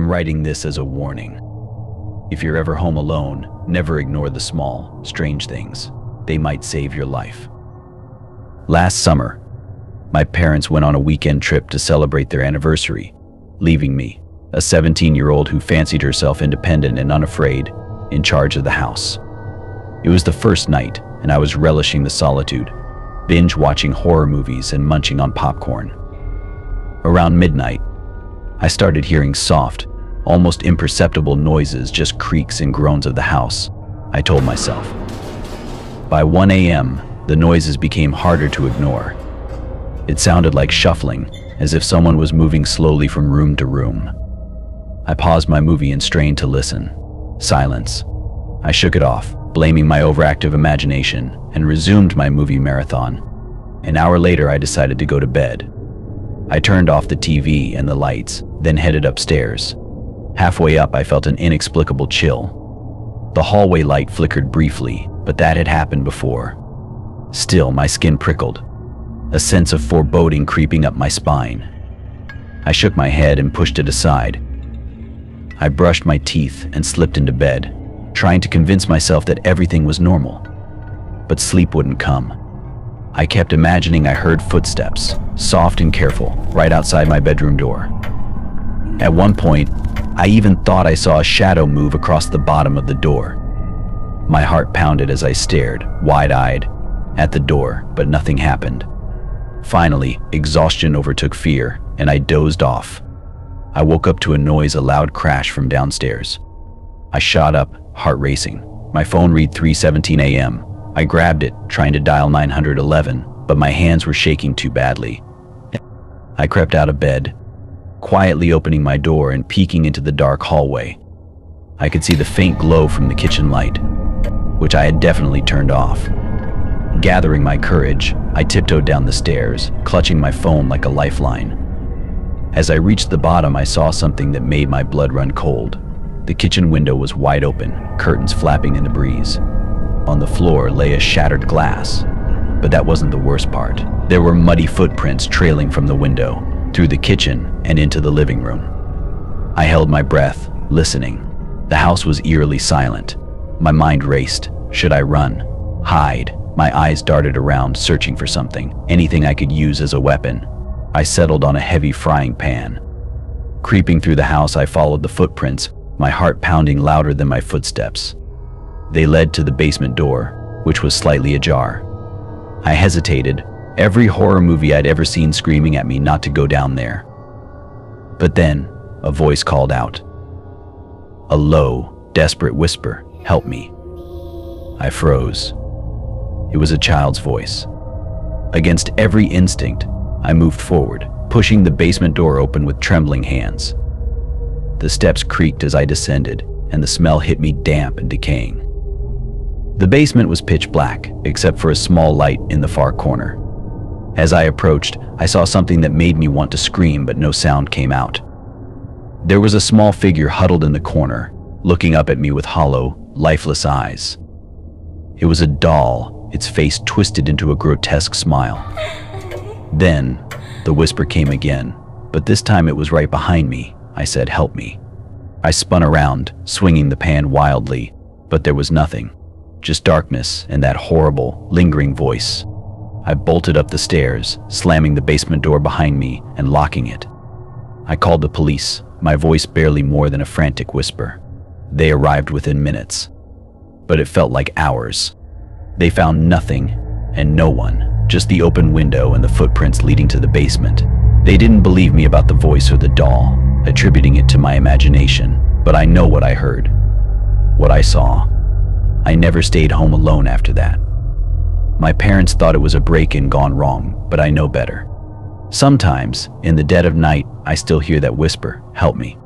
I'm writing this as a warning. If you're ever home alone, never ignore the small, strange things. They might save your life. Last summer, my parents went on a weekend trip to celebrate their anniversary, leaving me, a 17-year-old who fancied herself independent and unafraid, in charge of the house. It was the first night, and I was relishing the solitude, binge-watching horror movies and munching on popcorn. Around midnight, I started hearing soft, almost imperceptible noises, just creaks and groans of the house, I told myself. By 1 a.m., the noises became harder to ignore. It sounded like shuffling, as if someone was moving slowly from room to room. I paused my movie and strained to listen. Silence. I shook it off, blaming my overactive imagination, and resumed my movie marathon. An hour later, I decided to go to bed. I turned off the TV and the lights, then headed upstairs. Halfway up, I felt an inexplicable chill. The hallway light flickered briefly, but that had happened before. Still, my skin prickled, a sense of foreboding creeping up my spine. I shook my head and pushed it aside. I brushed my teeth and slipped into bed, trying to convince myself that everything was normal. But sleep wouldn't come. I kept imagining I heard footsteps, soft and careful, right outside my bedroom door. At one point, I even thought I saw a shadow move across the bottom of the door. My heart pounded as I stared, wide-eyed, at the door, but nothing happened. Finally, exhaustion overtook fear, and I dozed off. I woke up to a loud crash from downstairs. I shot up, heart racing. My phone read 3:17 a.m. I grabbed it, trying to dial 911, but my hands were shaking too badly. I crept out of bed, quietly opening my door and peeking into the dark hallway. I could see the faint glow from the kitchen light, which I had definitely turned off. Gathering my courage, I tiptoed down the stairs, clutching my phone like a lifeline. As I reached the bottom, I saw something that made my blood run cold. The kitchen window was wide open, curtains flapping in the breeze. On the floor lay a shattered glass. But that wasn't the worst part. There were muddy footprints trailing from the window, through the kitchen and into the living room. I held my breath, listening. The house was eerily silent. My mind raced. Should I run? Hide? My eyes darted around, searching for something, anything I could use as a weapon. I settled on a heavy frying pan. Creeping through the house, I followed the footprints, my heart pounding louder than my footsteps. They led to the basement door, which was slightly ajar. I hesitated, every horror movie I'd ever seen screaming at me not to go down there. But then, a voice called out. A low, desperate whisper, "Help me." I froze. It was a child's voice. Against every instinct, I moved forward, pushing the basement door open with trembling hands. The steps creaked as I descended, and the smell hit me damp and decaying. The basement was pitch black, except for a small light in the far corner. As I approached, I saw something that made me want to scream, but no sound came out. There was a small figure huddled in the corner, looking up at me with hollow, lifeless eyes. It was a doll, its face twisted into a grotesque smile. Then, the whisper came again, but this time it was right behind me. I said, "Help me." I spun around, swinging the pan wildly, but there was nothing, just darkness and that horrible, lingering voice. I bolted up the stairs, slamming the basement door behind me and locking it. I called the police, my voice barely more than a frantic whisper. They arrived within minutes, but it felt like hours. They found nothing and no one, just the open window and the footprints leading to the basement. They didn't believe me about the voice or the doll, attributing it to my imagination, but I know what I heard, what I saw. I never stayed home alone after that. My parents thought it was a break-in gone wrong, but I know better. Sometimes, in the dead of night, I still hear that whisper, "Help me."